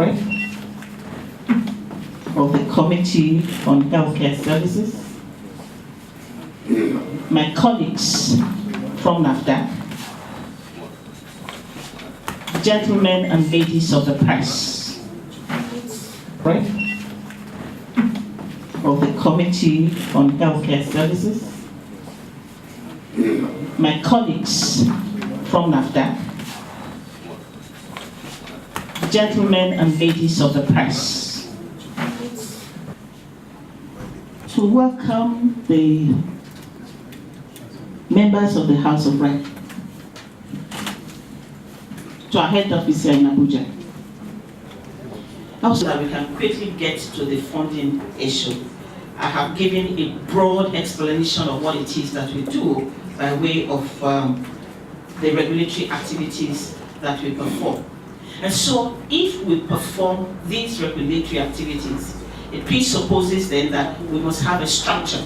of the Committee on Healthcare Services, my colleagues from NAFDAC, gentlemen and ladies of the press, of the Committee on Healthcare Services, my colleagues from NAFDAC, gentlemen and ladies of the press, to welcome the members of the House of Rep to our head office here in Abuja. Also, that we can quickly get to the funding issue. I have given a broad explanation of what it is that we do by way of the regulatory activities that we perform. And so, if we perform these regulatory activities, it presupposes then that we must have a structure.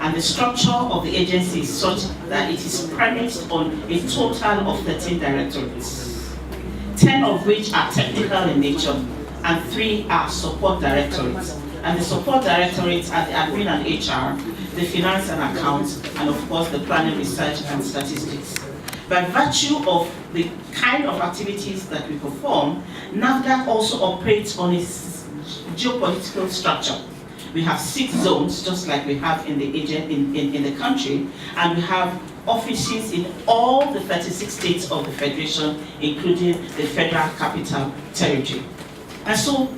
And the structure of the agency is such that it is premised on a total of 13 directorates, 10 of which are technical in nature, and 3 are support directorates. And the support directorates are the admin and HR, the finance and accounts, and of course the planning, research and statistics. By virtue of the kind of activities that we perform, NAFDAC also operates on a geopolitical structure. We have 6 zones, just like we have in the country, and we have offices in all the 36 states of the Federation, including the Federal Capital Territory. And so,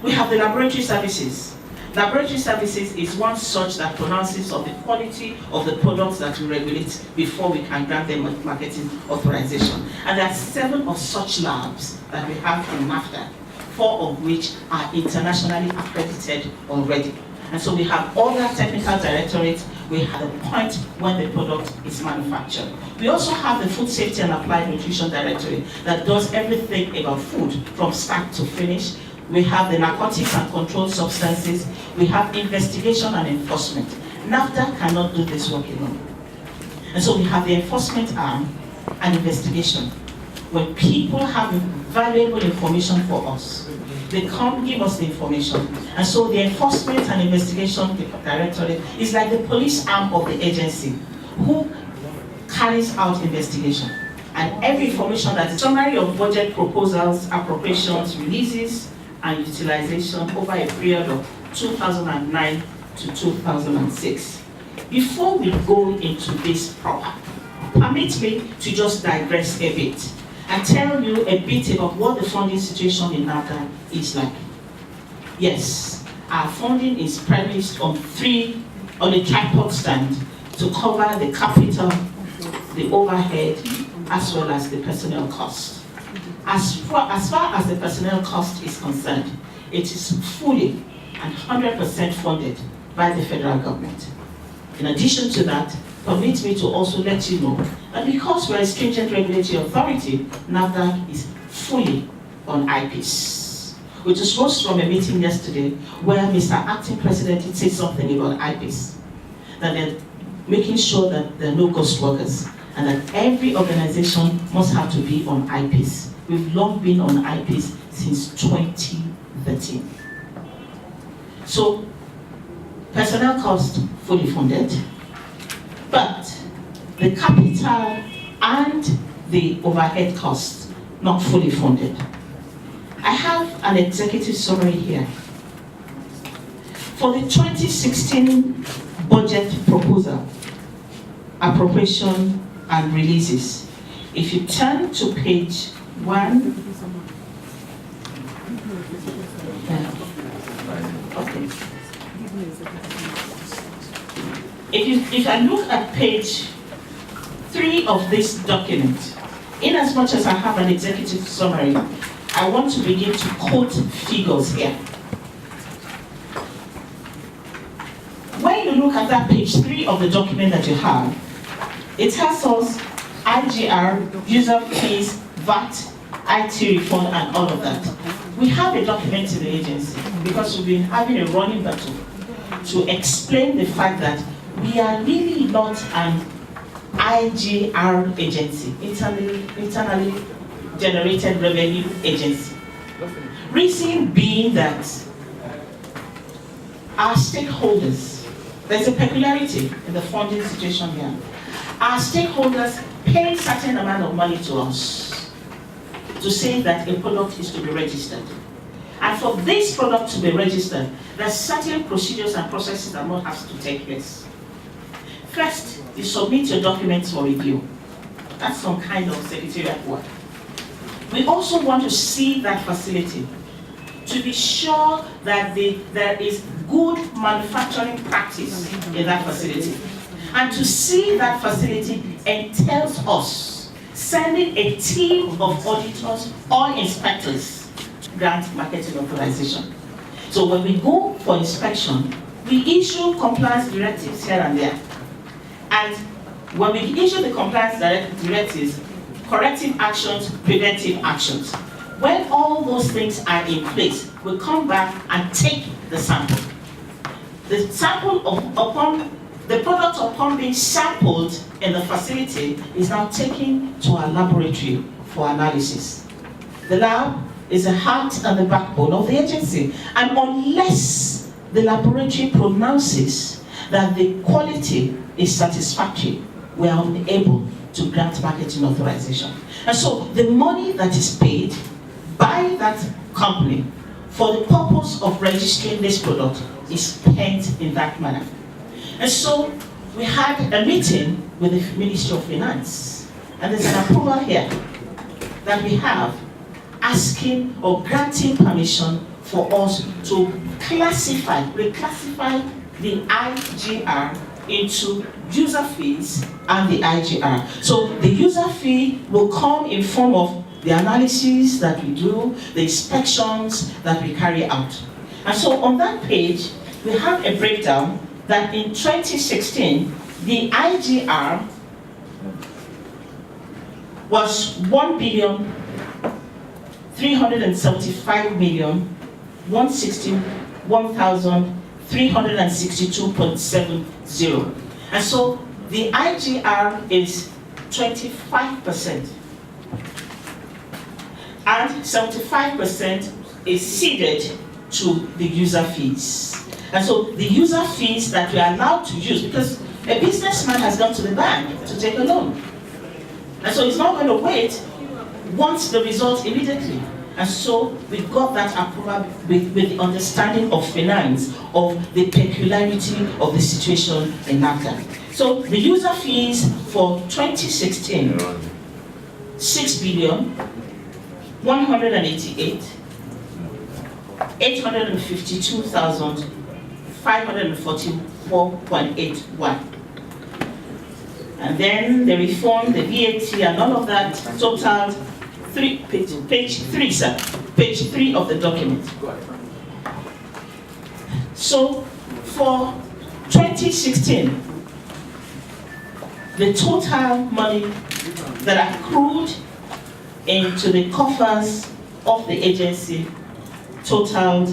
we have the laboratory services. Laboratory services is one such that pronounces of the quality of the products that we regulate before we can grant them marketing authorization. And there are 7 of such labs that we have in NAFDAC, 4 of which are internationally accredited already. And so we have all that technical directorate, we have the point when the product is manufactured. We also have the Food Safety and Applied Nutrition Directorate that does everything about food from start to finish. We have the Narcotics and Controlled Substances, we have investigation and enforcement. NAFDAC cannot do this work alone. And so we have the enforcement arm and investigation. When people have valuable information for us, they come give us the information. And so the Enforcement and Investigation Directorate is like the police arm of the agency who carries out investigation. And every information that is summary of budget proposals, appropriations, releases, and utilization over a period of 2009 to 2006. Before we go into this proper, permit me to just digress a bit and tell you a bit about what the funding situation in NAFDAC is like. Yes, our funding is premised on a tripod stand to cover the capital, the overhead, as well as the personnel cost. As far as the personnel cost is concerned, it is fully and 100% funded by the federal government. In addition to that, permit me to also let you know that because we're a stringent regulatory authority, NAFDAC is fully on IPs. We just rose from a meeting yesterday where Mr. Acting President did say something about IPs, that they're making sure that there are no ghost workers and that every organization must have to be on IPs. We've long been on IPs since 2013. So, personnel cost fully funded, but the capital and the overhead costs not fully funded. I have an executive summary here. For the 2016 budget proposal, appropriation and releases, if you turn to page 1, okay. If I look at page 3 of this document, in as much as I have an executive summary, I want to begin to quote figures here. When you look at that page 3 of the document that you have, it has us IGR, user fees, VAT, IT refund, and all of that. We have a document in the agency because we've been having a running battle to explain the fact that we are really not an IGR agency, internally generated revenue agency. Reason being that our stakeholders, there's a peculiarity in the funding situation here. Our stakeholders pay a certain amount of money to us to say that a product is to be registered. And for this product to be registered, there are certain procedures and processes that must have to take place. First, you submit your documents for review. That's some kind of secretariat work. We also want to see that facility to be sure that there is good manufacturing practice in that facility. And to see that facility entails us sending a team of auditors or inspectors to grant marketing authorization. So when we go for inspection, we issue compliance directives here and there. And when we issue the compliance directives, corrective actions, preventive actions, when all those things are in place, we come back and take the sample. The sample the product upon being sampled in the facility is now taken to our laboratory for analysis. The lab is the heart and the backbone of the agency. And unless the laboratory pronounces that the quality is satisfactory, we are unable to grant marketing authorization. And so the money that is paid by that company for the purpose of registering this product is spent in that manner. And so we had a meeting with the Ministry of Finance, and there's an approval here that we have asking or granting permission for us to reclassify the IGR into user fees and the IGR. So the user fee will come in form of the analysis that we do, the inspections that we carry out. And so on that page, we have a breakdown that in 2016, the IGR was 1,375,161,362.70. And so the IGR is 25%. And 75% is ceded to the user fees. And so the user fees that we are allowed to use, because a businessman has gone to the bank to take a loan. And so he's not going to wait, wants the result immediately. And so we got that approval with the understanding of finance, of the peculiarity of the situation in NAFDAC. So the user fees for 2016, 6,188,852,544.81. And then the refund, the VAT, and all of that totaled page 3 of the document. So for 2016, the total money that accrued into the coffers of the agency totaled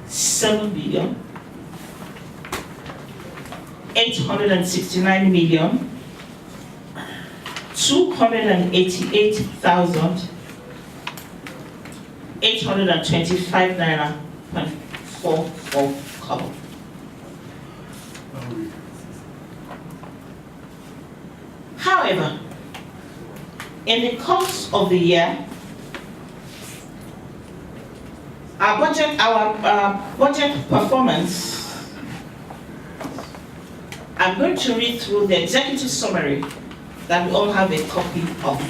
7,869,288,825 naira and 44 kobo. However, in the course of the year, our budget performance, I'm going to read through the executive summary that we all have a copy of.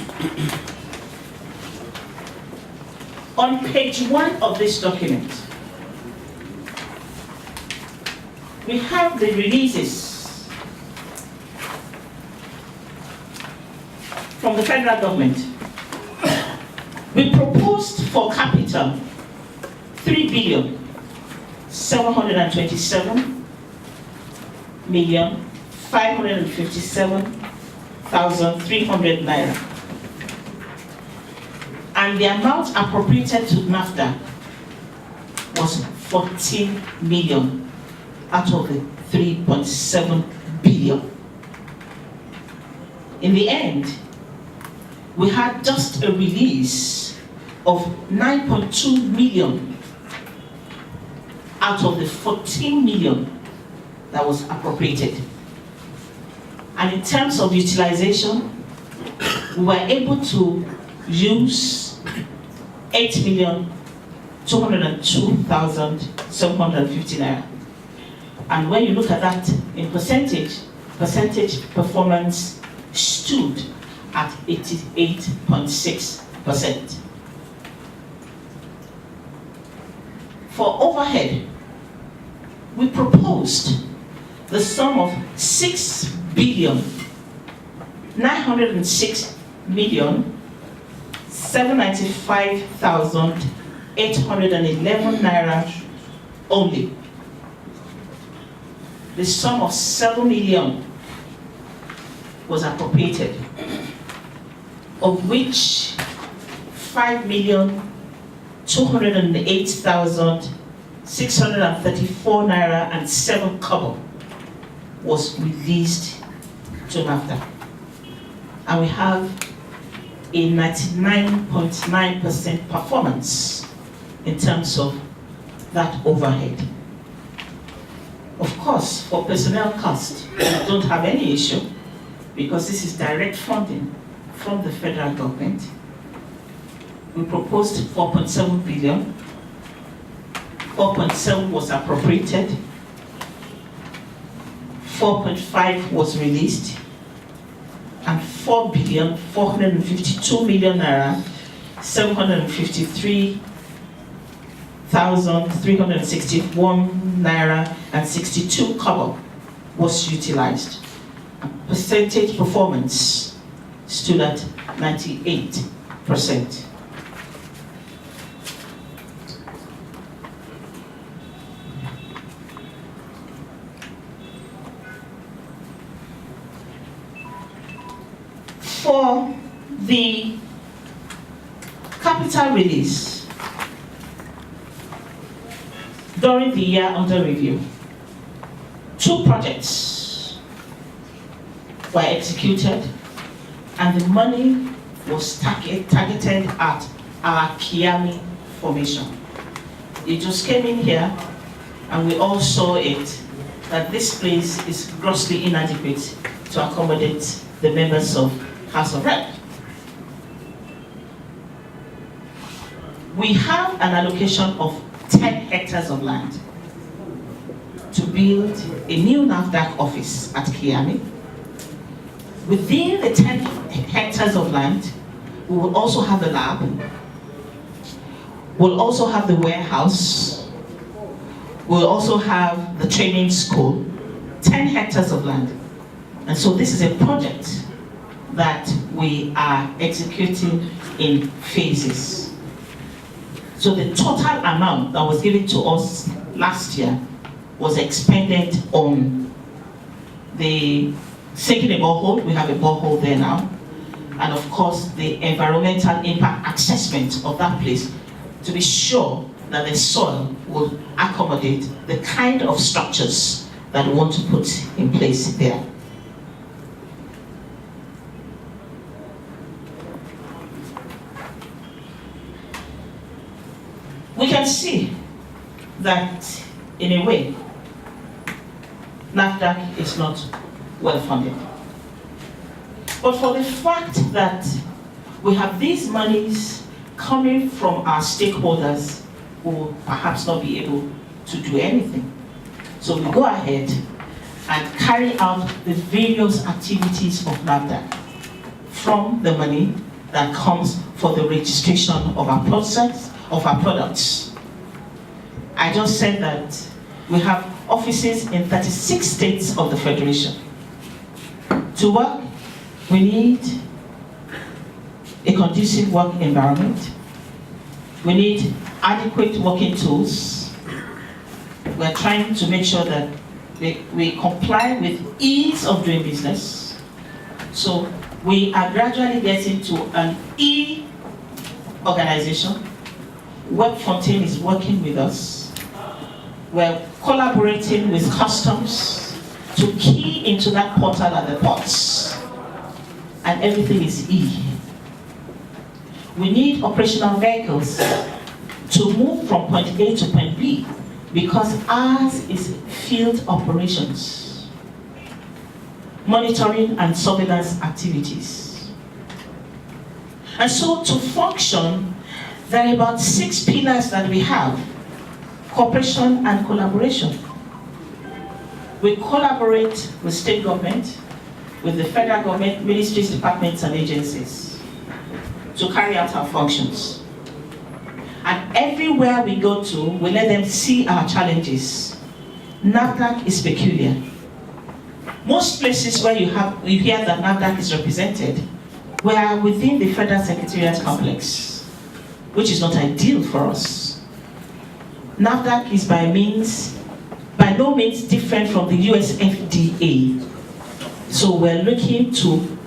On page 1 of this document, we have the releases from the federal government. We proposed for capital 3,727,557,300 naira. And the amount appropriated to NAFDAC was 14 million out of the 3.7 billion. In the end, we had just a release of 9.2 million out of the 14 million that was appropriated. And in terms of utilization, we were able to use 8,202,750 naira. And when you look at that in percentage performance stood at 88.6%. For overhead, we proposed the sum of 6,906,795,811 naira only. The sum of 7 million was appropriated, of which 5,208,634 naira and 7 kobo was released to NAFDAC. And we have a 99.9% performance in terms of that overhead. Of course, for personnel costs, we don't have any issue because this is direct funding from the federal government. We proposed 4.7 billion. 4.7 was appropriated. 4.5 was released. And 4,452,000,000 naira, 753,361 naira and 62 kobo was utilized. Percentage performance stood at 98%. For the capital release during the year under review, 2 projects were executed and the money was targeted at our Kiami formation. You just came in here and we all saw it, that this place is grossly inadequate to accommodate the members of House of Rep. We have an allocation of 10 hectares of land to build a new NAFDAC office at Kiami. Within the 10 hectares of land, we will also have a lab. We'll also have the warehouse. We'll also have the training school. 10 hectares of land. And so this is a project that we are executing in phases. So the total amount that was given to us last year was expended on the sinking a borehole. We have a borehole there now. And of course, the environmental impact assessment of that place to be sure that the soil will accommodate the kind of structures that we want to put in place there. We can see that, in a way, NAFDAC is not well funded. But for the fact that we have these monies coming from our stakeholders who will perhaps not be able to do anything. So we go ahead and carry out the various activities of NAFDAC from the money that comes for the registration of our process, of our products. I just said that we have offices in 36 states of the Federation. To work, we need a conducive work environment. We need adequate working tools. We're trying to make sure that we comply with ease of doing business. So we are gradually getting to an e-organization. Webfontaine is working with us. We're collaborating with customs to key into that portal at the ports. And everything is E. We need operational vehicles to move from point A to point B because ours is field operations, monitoring and surveillance activities. And so to function, there are about 6 pillars that we have: cooperation and collaboration. We collaborate with state government, with the federal government, ministries, departments, and agencies to carry out our functions. And everywhere we go to, we let them see our challenges. NAFDAC is peculiar. Most places where you hear that NAFDAC is represented, we are within the Federal Secretariat complex, which is not ideal for us. NAFDAC is by no means different from the US FDA. So we're looking to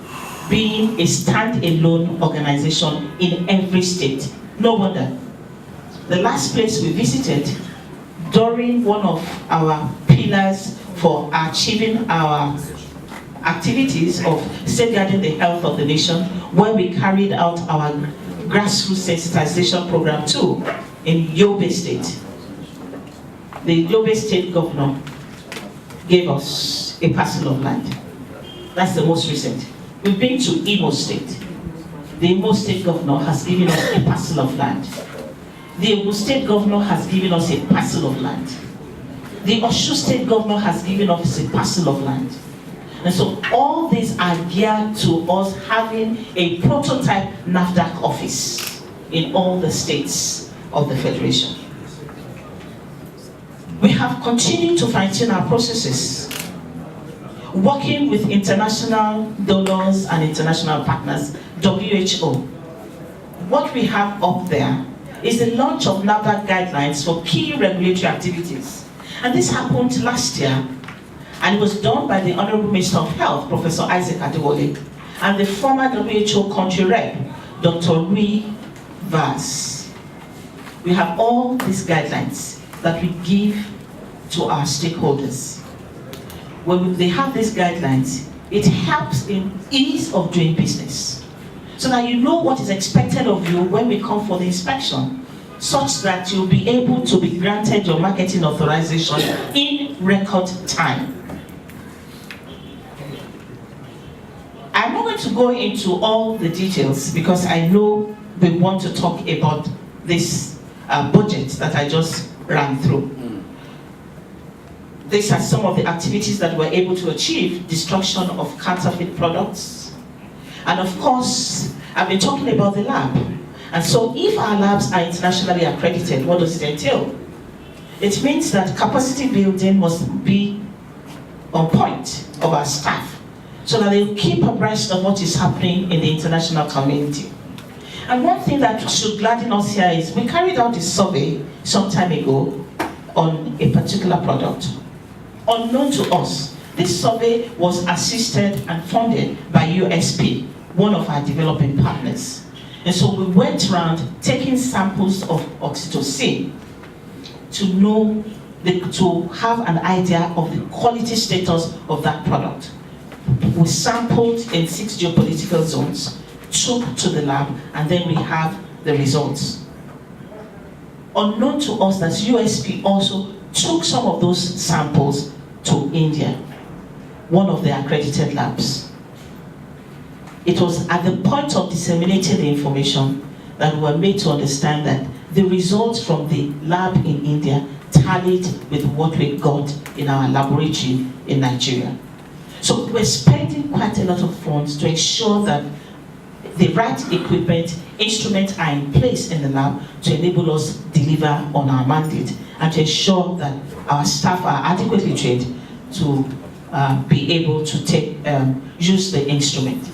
being a stand-alone organization in every state. No wonder. The last place we visited during one of our pillars for achieving our activities of safeguarding the health of the nation, where we carried out our grassroots sensitization program too in Yobe State. The Yobe State governor gave us a parcel of land. That's the most recent. We've been to Imo State. The Imo State governor has given us a parcel of land. The Ogun State governor has given us a parcel of land. The Osun State governor has given us a parcel of land. And so all these are geared to us having a prototype NAFDAC office in all the states of the Federation. We have continued to fine-tune our processes, working with international donors and international partners, WHO. What we have up there is the launch of NAFDAC guidelines for key regulatory activities. And this happened last year, and it was done by the Honorable Minister of Health, Professor Isaac Adewale, and the former WHO country rep, Dr. Rui Vaz. We have all these guidelines that we give to our stakeholders. When they have these guidelines, it helps in ease of doing business, so that you know what is expected of you when we come for the inspection, such that you'll be able to be granted your marketing authorization in record time. I'm not going to go into all the details because I know we want to talk about this budget that I just ran through. These are some of the activities that we're able to achieve: destruction of counterfeit products. And of course, I've been talking about the lab. And so if our labs are internationally accredited, what does it entail? It means that capacity building must be on point of our staff, so that they keep abreast of what is happening in the international community. And one thing that should gladden us here is we carried out a survey some time ago on a particular product. Unknown to us, this survey was assisted and funded by USP, one of our developing partners. And so we went around taking samples of oxytocin to have an idea of the quality status of that product. We sampled in 6 geopolitical zones, took to the lab, and then we have the results. Unknown to us that USP also took some of those samples to India, one of the accredited labs. It was at the point of disseminating the information that we were made to understand that the results from the lab in India tallied with what we got in our laboratory in Nigeria. So we're spending quite a lot of funds to ensure that the right equipment, instruments are in place in the lab to enable us deliver on our mandate and to ensure that our staff are adequately trained to be able to use the instrument.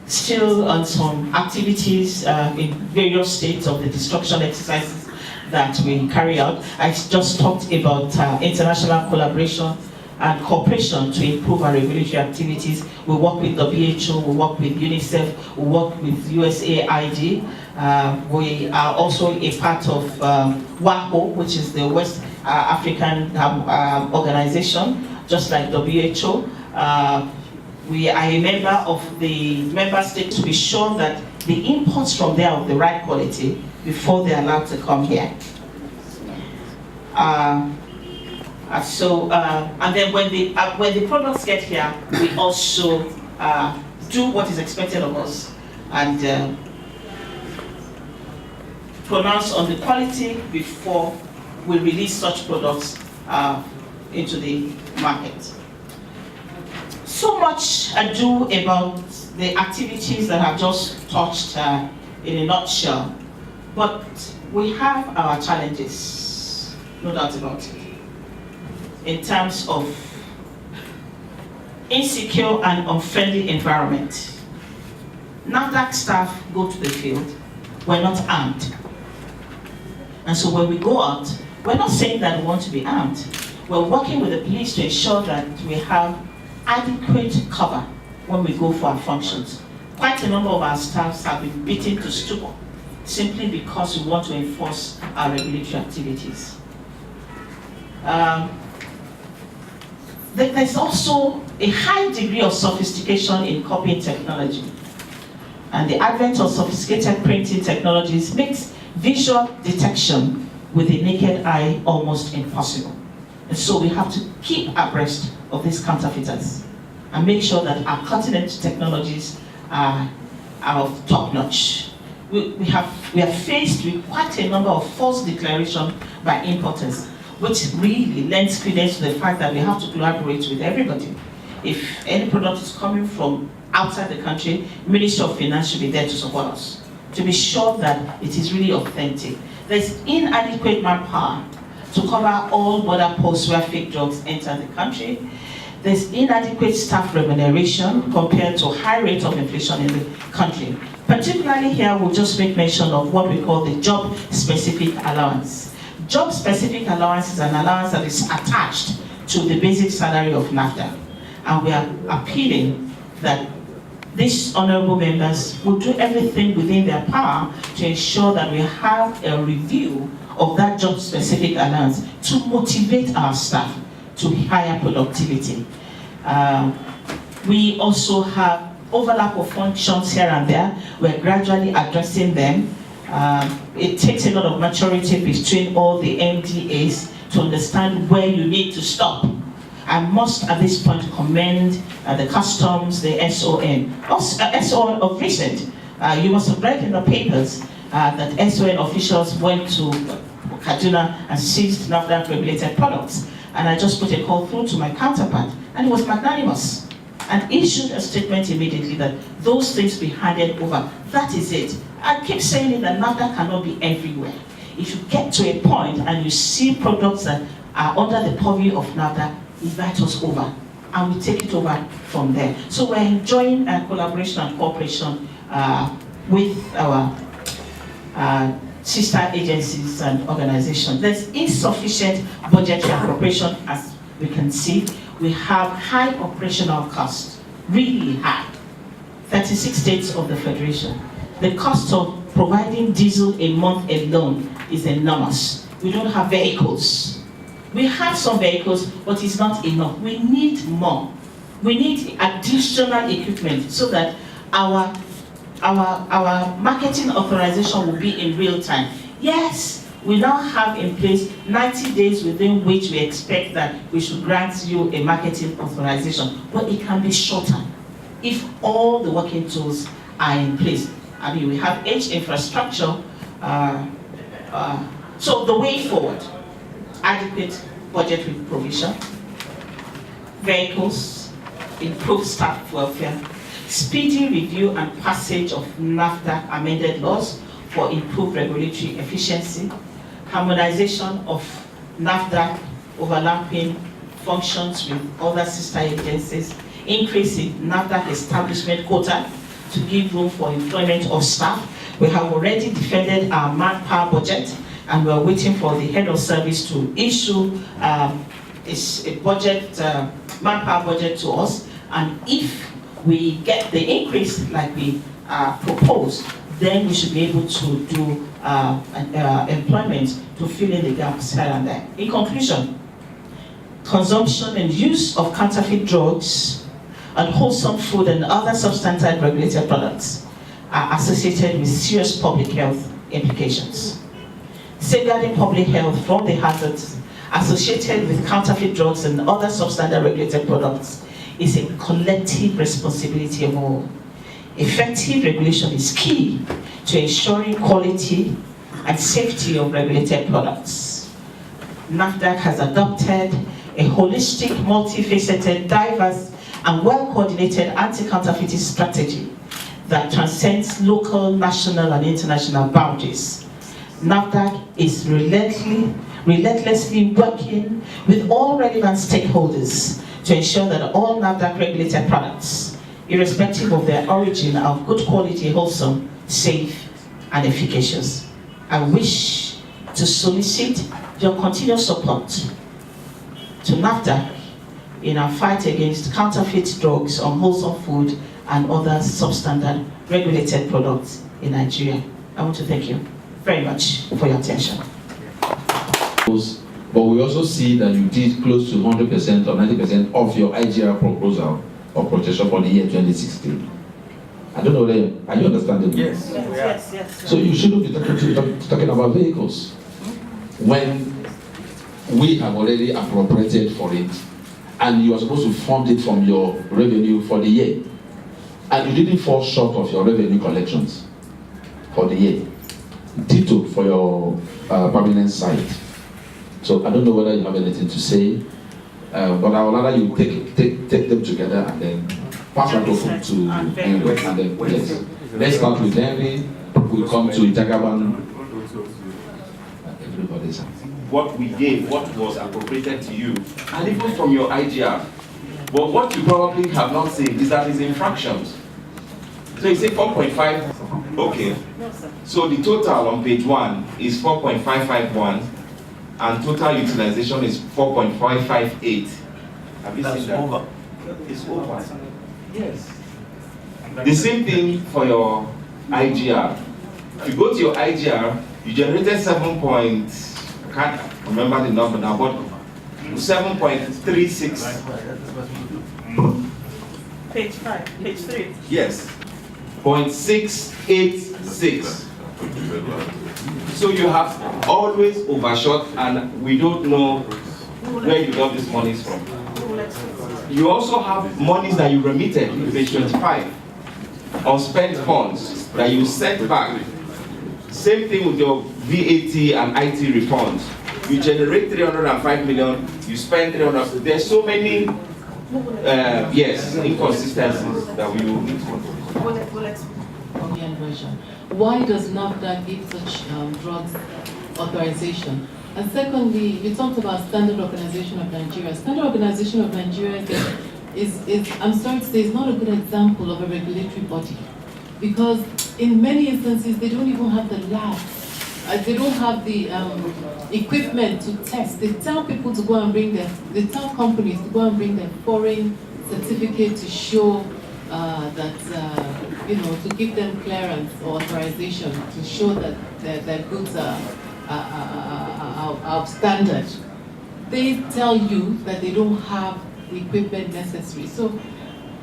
Still on some activities in various states of the destruction exercises that we carry out. I just talked about international collaboration and cooperation to improve our regulatory activities. We work with WHO, we work with UNICEF, we work with USAID. We are also a part of WAHO, which is the West African organization, just like WHO. We are a member of the member states to be sure that the imports from there are of the right quality before they are allowed to come here. And then when the products get here, we also do what is expected of us and pronounce on the quality before we release such products into the market. So much ado about the activities that I've just touched in a nutshell, but we have our challenges, no doubt about it, in terms of insecure and unfriendly environment. NAFDAC staff go to the field, we're not armed. And so when we go out, we're not saying that we want to be armed. We're working with the police to ensure that we have adequate cover when we go for our functions. Quite a number of our staffs have been beaten to stupor simply because we want to enforce our regulatory activities. There's also a high degree of sophistication in copying technology. And the advent of sophisticated printing technologies makes visual detection with the naked eye almost impossible. And so we have to keep abreast of these counterfeiters and make sure that our cutting-edge technologies are of top-notch. We are faced with quite a number of false declarations by importers, which really lends credence to the fact that we have to collaborate with everybody. If any product is coming from outside the country, Ministry of Finance should be there to support us, to be sure that it is really authentic. There's inadequate manpower to cover all border posts where fake drugs enter the country. There's inadequate staff remuneration compared to high rate of inflation in the country. Particularly here, we'll just make mention of what we call the job-specific allowance. Job-specific allowance is an allowance that is attached to the basic salary of NAFDAC. And we are appealing that these honorable members will do everything within their power to ensure that we have a review of that job-specific allowance to motivate our staff to higher productivity. We also have overlap of functions here and there. We're gradually addressing them. It takes a lot of maturity between all the MDAs to understand where you need to stop. I must at this point commend the customs, the SON. SON of recent, you must have read in the papers that SON officials went to Kaduna and seized NAFDAC regulated products. And I just put a call through to my counterpart, and it was magnanimous, and issued a statement immediately that those things be handed over. That is it. I keep saying it that NAFDAC cannot be everywhere. If you get to a point and you see products that are under the purview of NAFDAC, invite us over, and we take it over from there. So we're enjoying collaboration and cooperation with our sister agencies and organizations. There's insufficient budgetary appropriation, as we can see. We have high operational costs, really high. 36 states of the Federation. The cost of providing diesel a month alone is enormous. We don't have vehicles. We have some vehicles, but it's not enough. We need more. We need additional equipment so that our marketing authorization will be in real time. Yes, we now have in place 90 days within which we expect that we should grant you a marketing authorization, but it can be shorter if all the working tools are in place. I mean, we have H infrastructure, so the way forward, adequate budgetary provision, vehicles, improved staff welfare, speedy review and passage of NAFDAC amended laws for improved regulatory efficiency, harmonization of NAFDAC overlapping functions with other sister agencies, increase in NAFDAC establishment quota to give room for employment of staff. We have already defended our manpower budget, and we are waiting for the head of service to issue a budget, manpower budget to us. And if we get the increase like we proposed, then we should be able to do employment to fill in the gaps here and there. In conclusion, consumption and use of counterfeit drugs, unwholesome food and other substandard regulated products are associated with serious public health implications. safeguarding public health from the hazards associated with counterfeit drugs and other substandard regulated products is a collective responsibility of all. Effective regulation is key to ensuring quality and safety of regulated products. NAFDAC has adopted a holistic, multifaceted, diverse, and well-coordinated anti-counterfeiting strategy that transcends local, national, and international boundaries. NAFDAC is relentlessly working with all relevant stakeholders to ensure that all NAFDAC-regulated products, irrespective of their origin, are of good quality, wholesome, safe, and efficacious. I wish to solicit your continued support to NAFDAC in our fight against counterfeit drugs, unwholesome food, and other substandard regulated products in Nigeria. I want to thank you very much for your attention. But we also see that you did close to 100% or 90% of your IGR proposal of protection for the year 2016. I don't know whether, are you understanding? Yes. Yes. So you shouldn't be talking about vehicles when we have already appropriated for it and you are supposed to fund it from your revenue for the year. And you didn't fall short of your revenue collections for the year. Ditto for your permanent site. So I don't know whether you have anything to say, but I would rather you take them together and then pass microphone to Henry. And then yes, let's start with Henry. We'll come to Itagaban. Everybody's. What we gave, what was appropriated to you, and even from your IGR. But what you probably have not seen is that it's in fractions. So you say 4.5, okay. So the total on page 1 is 4.551, and total utilization is 4.558. Have you seen that? Over. It's over. Yes. The same thing for your IGR. If you go to your IGR, you generated 7. I can't remember the number now, but 7.36. Page 5, page 3. Yes. 0.686. So you have always overshot, and we don't know where you got these monies from. You also have monies that you remitted in page 25, unspent funds that you sent back. Same thing with your VAT and IT refunds. You generate 305 million, you spend 300. There's so many, inconsistencies that we will need to. Why does NAFDAC give such drugs authorization? And secondly, you talked about Standard Organization of Nigeria. Standard Organization of Nigeria is I'm sorry to say, is not a good example of a regulatory body, because in many instances they don't even have the lab. They don't have the equipment to test. They tell people to go and bring they tell companies to go and bring their foreign certificate to show to give them clearance or authorization to show that their goods are of standard. They tell you that they don't have the equipment necessary. So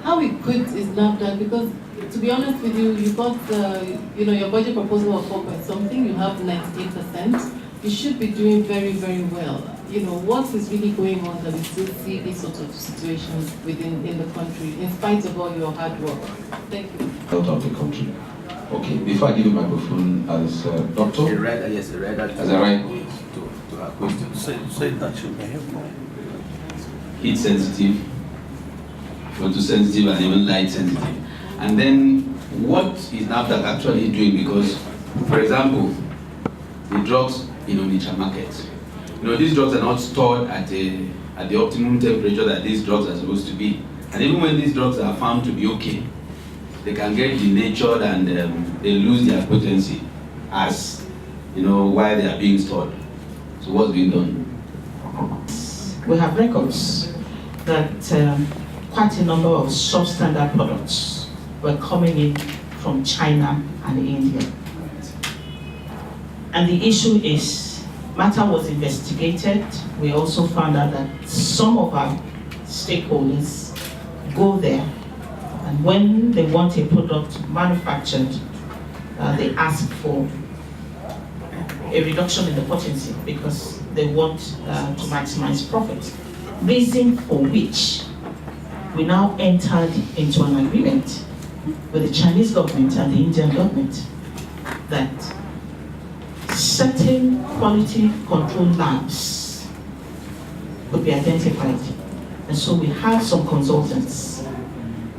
how equipped is NAFDAC? Because to be honest with you, you got your budget proposal of 4 point something, you have 98%. You should be doing very, very well. What is really going on that we still see these sorts of situations in the country, in spite of all your hard work? Thank you. Out of the country. Okay, before I give you the microphone as doctor. Yes, a reader. As a right. To her question. Say that should be helpful. Heat sensitive, photo sensitive, and even light sensitive. And then what is NAFDAC actually doing? Because, for example, the drugs in Onitsha market, these drugs are not stored at the optimum temperature that these drugs are supposed to be. And even when these drugs are found to be okay, they can get denatured and they lose their potency as while they are being stored. So what's being done? We have records that quite a number of substandard products were coming in from China and India. And the issue is, matter was investigated. We also found out that some of our stakeholders go there, and when they want a product manufactured, they ask for a reduction in the potency because they want to maximize profit. Reason for which we now entered into an agreement with the Chinese government and the Indian government that certain quality control labs could be identified. And so we have some consultants.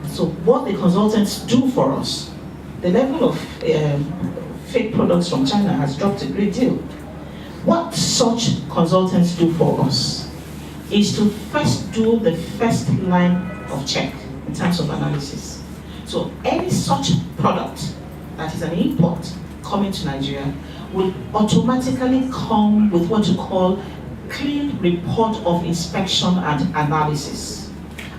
So what the consultants do for us, the level of fake products from China has dropped a great deal. What such consultants do for us is to first do the first line of check in terms of analysis. So any such product that is an import coming to Nigeria will automatically come with what you call clean report of inspection and analysis.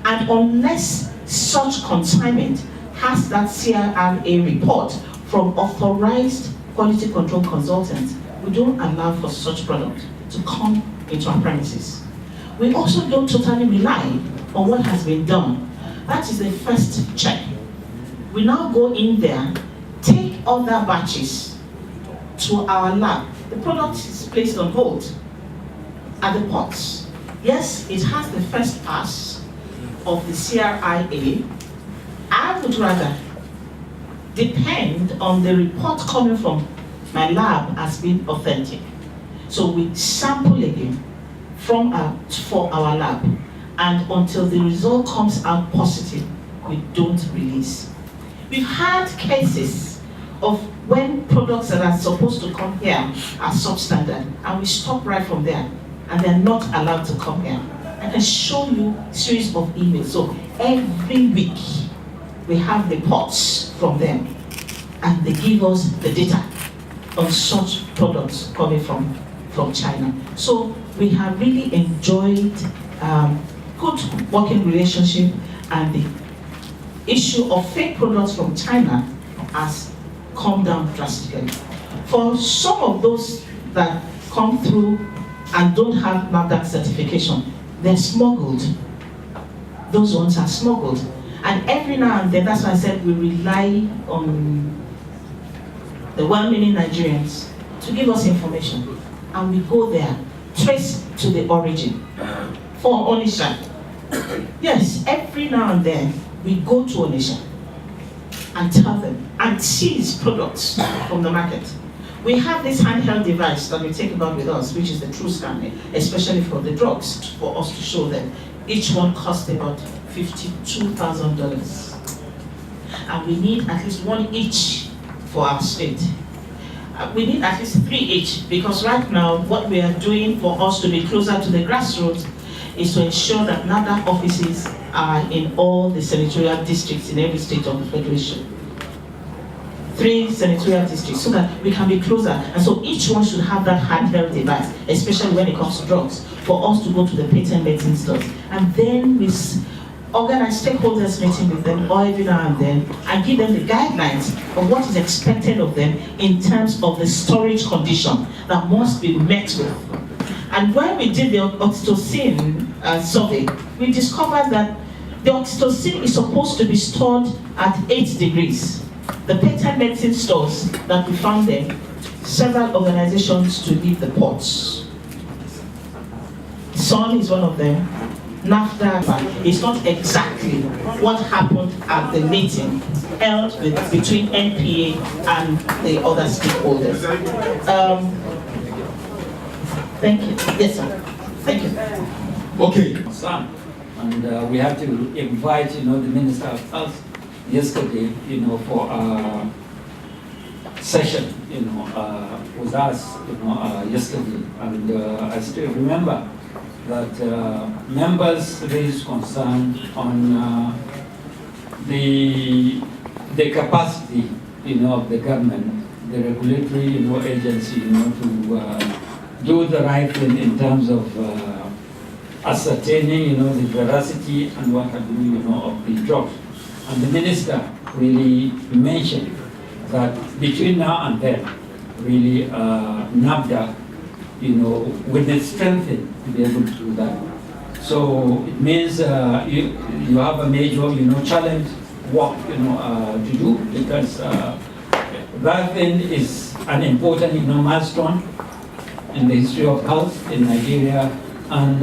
And unless such consignment has that CRA report from authorized quality control consultants, we don't allow for such product to come into our premises. We also don't totally rely on what has been done. That is the first check. We now go in there, take other batches to our lab. The product is placed on hold at the ports. Yes, it has the first pass of the CRIA. I would rather depend on the report coming from my lab as being authentic. So we sample again for our lab, and until the result comes out positive, we don't release. We've had cases of when products that are supposed to come here are substandard, and we stop right from there, and they're not allowed to come here. I can show you a series of emails. So every week we have reports from them, and they give us the data on such products coming from China. So we have really enjoyed good working relationship, and the issue of fake products from China has come down drastically. For some of those that come through and don't have NAFDAC certification, they're smuggled. Those ones are smuggled. And every now and then, that's why I said we rely on the well-meaning Nigerians to give us information. And we go there, trace to the origin. For Onisha, yes, every now and then, we go to Onisha and tell them and seize products from the market. We have this handheld device that we take about with us, which is the True Scanner, especially for the drugs, for us to show them. Each one costs about $52,000. And we need at least one each for our state. We need at least 3 each, because right now what we are doing for us to be closer to the grassroots is to ensure that NAFDAC offices are in all the senatorial districts in every state of the Federation. 3 senatorial districts, so that we can be closer. And so each one should have that handheld device, especially when it comes to drugs, for us to go to the patent medicine stores. And then we organize stakeholders meeting with them every now and then, and give them the guidelines of what is expected of them in terms of the storage condition that must be met with. And when we did the oxytocin survey, we discovered that the oxytocin is supposed to be stored at 8 degrees. The patent medicine stores that we found them, several organizations to leave the ports. Sun is one of them. NAFDAC is not exactly what happened at the meeting held between NPA and the other stakeholders. Thank you. Yes, sir. Thank you. Okay. And we have to invite, the Minister of Health yesterday, for a session, with us, yesterday. And I still remember that members raised concern on the capacity, of the government, the regulatory, agency, to do the right thing in terms of ascertaining, the veracity and what have you, of the drugs. And the minister really mentioned that between now and then, really, NAFDAC, with its strength to be able to do that. So it means you have a major, challenge work, to do, because that thing is an important, milestone in the history of health in Nigeria, and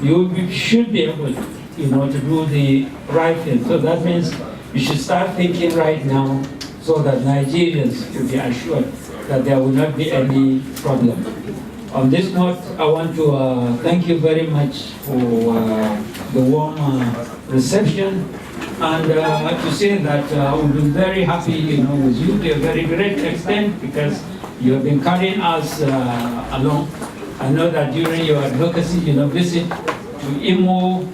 you should be able, to do the right thing. So that means you should start thinking right now so that Nigerians will be assured that there will not be any problem. On this note, I want to thank you very much for the warm reception, and to say that we've been very happy, with you to a very great extent, because you have been carrying us along. I know that during your advocacy, visit to Imo,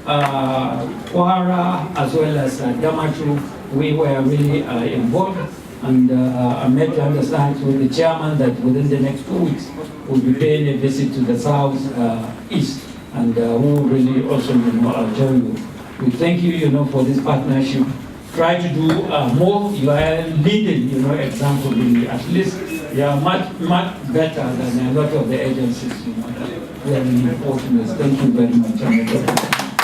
Kwara, as well as Damatru, we were really involved, and I made to understand with the chairman that within the next 2 weeks, we'll be paying a visit to the south east, and we will really also join you. We thank you, for this partnership. Try to do more. You are leading, example really. At least you are much better than a lot of the agencies, that we are really important. Thank you very much.